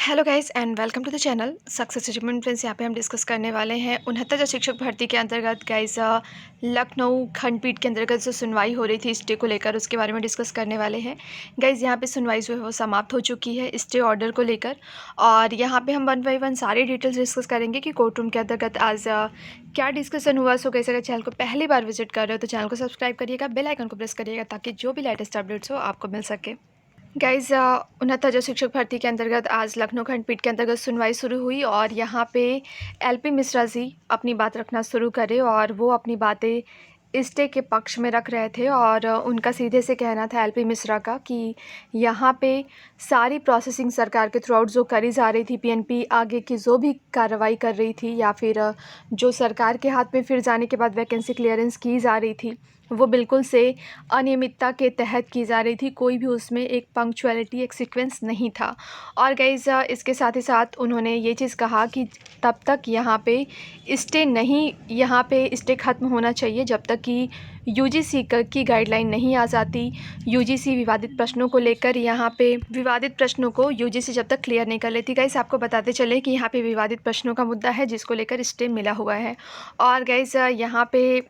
Hello guys and welcome to the channel success achievement. Friends, यहाँ पे हम discuss करने वाले हैं 69 शिक्षक भर्ती के अंतर्गत गाइस लखनऊ खंडपीठ के अंतर्गत जो सुनवाई हो रही थी स्टे को लेकर, उसके बारे में डिस्कस करने वाले हैं। गाइस यहाँ पे सुनवाई जो है वो समाप्त हो चुकी है स्टे ऑर्डर को लेकर, और यहाँ पे हम 1 बाय 1 सारी डिटेल्स डिस्कस करेंगे कि कोर्ट रूम के अंतर्गत आज क्या डिस्कसन हुआ। सो कैसे अगर चैनल को पहली बार विजिट कर रहे हो तो चैनल को सब्सक्राइब करिएगा, बेल आइकन को प्रेस करिएगा ताकि जो भी लेटेस्ट अपडेट्स हो आपको मिल सके। गाइज 69 शिक्षक भर्ती के अंतर्गत आज लखनऊ खंडपीठ के अंतर्गत सुनवाई शुरू हुई, और यहाँ पे एलपी मिश्रा जी अपनी बात रखना शुरू करे, और वो अपनी बातें स्टे के पक्ष में रख रहे थे। और उनका सीधे से कहना था एलपी मिश्रा का कि यहाँ पे सारी प्रोसेसिंग सरकार के थ्रू आउट जो करी जा रही थी, पीएनपी आगे की जो भी कार्रवाई कर रही थी या फिर जो सरकार के हाथ में फिर जाने के बाद वैकेंसी क्लियरेंस की जा रही थी, वो बिल्कुल से अनियमितता के तहत की जा रही थी। कोई भी उसमें एक पंक्चुअलिटी, एक सीक्वेंस नहीं था। और गाइज इसके साथ ही साथ उन्होंने ये चीज़ कहा कि तब तक यहाँ पे स्टे ख़त्म होना चाहिए जब तक कि यूजीसी की गाइडलाइन नहीं आ जाती। यूजीसी विवादित प्रश्नों को लेकर यहाँ पे विवादित प्रश्नों को यूजीसी जब तक क्लियर नहीं कर लेती। गाइज आपको बताते चले कि यहाँ पे विवादित प्रश्नों का मुद्दा है जिसको लेकर स्टे मिला हुआ है। और गाइज यहाँ पे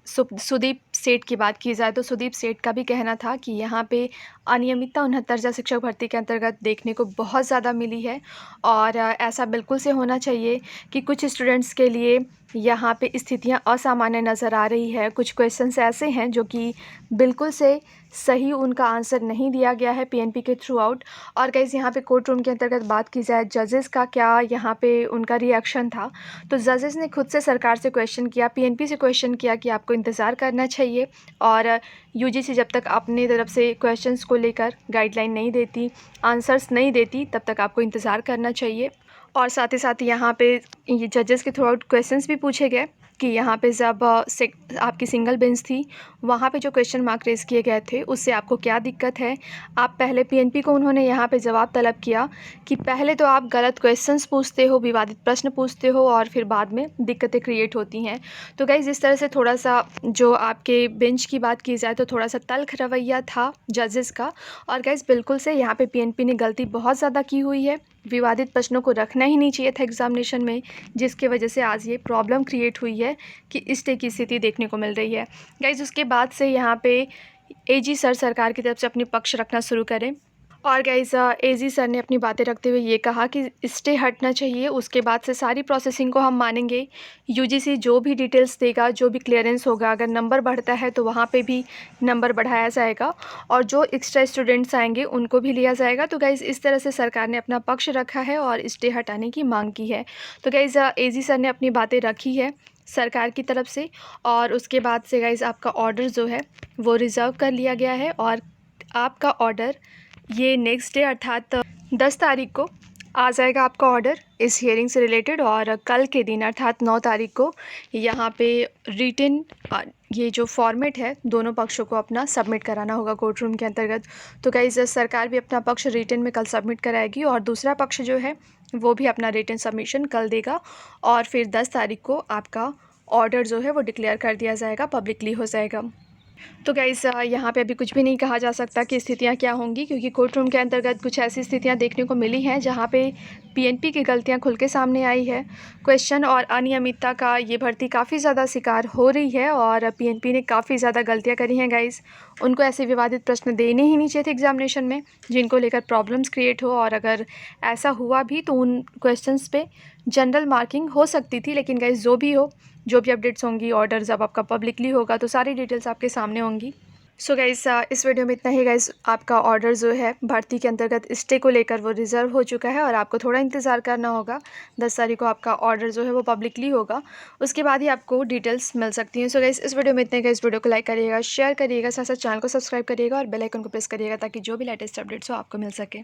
सुदीप सेठ की बात की जाए तो सुदीप सेठ का भी कहना था कि यहाँ पे अनियमितता 69 शिक्षक भर्ती के अंतर्गत देखने को बहुत ज़्यादा मिली है, और ऐसा बिल्कुल से होना चाहिए कि कुछ स्टूडेंट्स के लिए यहाँ पे स्थितियाँ असामान्य नज़र आ रही है। कुछ क्वेश्चंस ऐसे हैं जो कि बिल्कुल से सही उनका आंसर नहीं दिया गया है पीएनपी के थ्रू आउट। और गाइस यहाँ पे कोर्ट रूम के अंतर्गत बात की जाए जजेस का क्या यहाँ पे उनका रिएक्शन था, तो जजेस ने खुद से सरकार से क्वेश्चन किया, पीएनपी से क्वेश्चन किया कि आपको इंतज़ार करना चाहिए, और यूजीसी जब तक अपनी तरफ से क्वेश्चंस को लेकर गाइडलाइन नहीं देती, आंसर्स नहीं देती, तब तक आपको इंतज़ार करना चाहिए। और साथ ही साथ यहाँ पे ये जजेस के थ्रू आउट क्वेश्चंस भी पूछे गए कि यहाँ पे जब आपकी सिंगल बेंच थी, वहाँ पे जो क्वेश्चन मार्क रेज़ किए गए थे उससे आपको क्या दिक्कत है। आप पहले पीएनपी को उन्होंने यहाँ पे जवाब तलब किया कि पहले तो आप गलत क्वेश्चंस पूछते हो, विवादित प्रश्न पूछते हो, और फिर बाद में दिक्कतें क्रिएट होती हैं। तो गाइज़ इस तरह से थोड़ा सा जो आपके बेंच की बात की जाए तो थोड़ा सा तल्ख रवैया था जजेस का। और गाइज़ बिल्कुल से यहाँ पे पीएनपी ने गलती बहुत ज़्यादा की हुई है, विवादित प्रश्नों को रखना ही नहीं चाहिए था एग्जामिनेशन में, जिसके वजह से आज ये प्रॉब्लम क्रिएट हुई है कि स्टे की स्थिति देखने को मिल रही है। गाइज उसके बाद से यहाँ पे एजी सर सरकार की तरफ से अपनी पक्ष रखना शुरू करें, और गाइज एजी सर ने अपनी बातें रखते हुए ये कहा कि स्टे हटना चाहिए, उसके बाद से सारी प्रोसेसिंग को हम मानेंगे। यूजीसी जो भी डिटेल्स देगा, जो भी क्लियरेंस होगा, अगर नंबर बढ़ता है तो वहाँ पे भी नंबर बढ़ाया जाएगा, और जो एक्स्ट्रा स्टूडेंट्स आएंगे उनको भी लिया जाएगा। तो गाइज़ इस तरह से सरकार ने अपना पक्ष रखा है और स्टे हटाने की मांग की है। तो गाइज़ एजी सर ने अपनी बातें रखी है सरकार की तरफ से, और उसके बाद से गाइज़ आपका ऑर्डर जो है वो रिज़र्व कर लिया गया है, और आपका ऑर्डर ये नेक्स्ट डे अर्थात 10 तारीख को आ जाएगा आपका ऑर्डर इस हियरिंग से रिलेटेड। और कल के दिन अर्थात 9 तारीख को यहाँ पे रिटन ये जो फॉर्मेट है दोनों पक्षों को अपना सबमिट कराना होगा कोर्ट रूम के अंतर्गत। तो गाइस सरकार भी अपना पक्ष रिटन में कल सबमिट कराएगी, और दूसरा पक्ष जो है वो भी अपना रिटन सबमिशन कल देगा, और फिर 10 तारीख को आपका ऑर्डर जो है वो डिक्लेयर कर दिया जाएगा, पब्लिकली हो जाएगा। तो गाइस यहाँ पे अभी कुछ भी नहीं कहा जा सकता कि स्थितियाँ क्या होंगी, क्योंकि कोर्ट रूम के अंतर्गत कुछ ऐसी स्थितियाँ देखने को मिली हैं जहाँ पे पीएनपी की गलतियाँ खुल के सामने आई है। क्वेश्चन और अनियमितता का ये भर्ती काफ़ी ज़्यादा शिकार हो रही है, और पीएनपी ने काफ़ी ज़्यादा गलतियाँ करी हैं गाइस। उनको ऐसे विवादित प्रश्न देने ही नहीं चाहिए थे एग्जामिनेशन में जिनको लेकर प्रॉब्लम्स क्रिएट हो, और अगर ऐसा हुआ भी तो उन क्वेश्चंस पे जनरल मार्किंग हो सकती थी। लेकिन गाइस जो भी हो, जो भी अपडेट्स होंगी, ऑर्डर जब आपका पब्लिकली होगा तो सारी डिटेल्स आपके सामने होंगी। सो गाइस इस वीडियो में इतना ही गाइस। आपका ऑर्डर जो है भर्ती के अंतर्गत स्टे को लेकर वो रिज़र्व हो चुका है, और आपको थोड़ा इंतज़ार करना होगा। 10 तारीख को आपका ऑर्डर जो है वो पब्लिकली होगा, उसके बाद ही आपको डिटेल्स मिल सकती हैं। सो गाइस इस वीडियो में इतने गाइस। वीडियो को लाइक करिएगा, शेयर करिएगा, साथ साथ चैनल को सब्सक्राइब करिएगा और बेल आइकन को प्रेस करिएगा ताकि जो भी लेटेस्ट अपडेट्स हो आपको मिल सके।